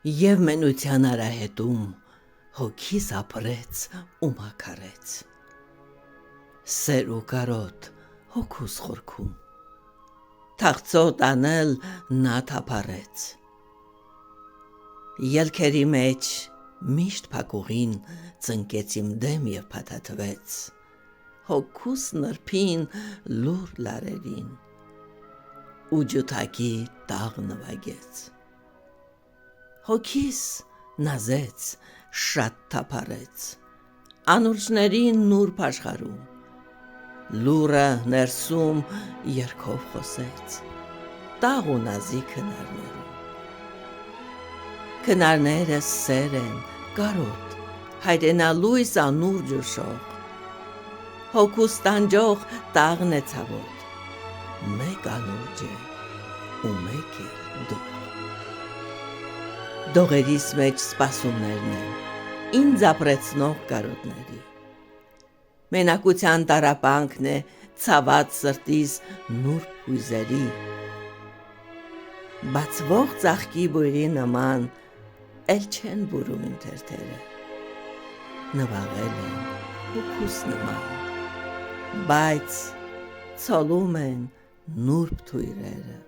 Եվ մենության արահետում հոգիս ապրեց ու մաքարեց, սեր ու կարոտ հոգուս խորքում, թախծոտ անել նա թափառեց, ելքերի մեջ միշտ փակուղին ծնկեց իմ դեմ և փաթաթվեց, հոգուս նրբին լուր լարերին, ու ջութակի տաղ նվագեց, հոգիս նազեց, շատ թափառեց, անուրջներին նուրբ աշխարհում, լուռը ներսում երգով խոսեց, տաղ ու նազի քնարներում, քնարները սեր են, կարոտ, հայրենալույս անուրջ ու շող, հոգուս տանջող տաղն է ցավոտ, մեկ անուրջ է ու մեկ է դող, դողերիս մեջ սպասումներն են, ինձ ապրեցնող կարոտների, մենակության տառապանքն է ցաված սրտիս նուրբ հույզերի, բացվող ծաղկի բույրի նման էլ չեն բուրում իմ թերթերը, նվաղել են հոգուս նման, բայց ցոլում են նուրբ թույրերը,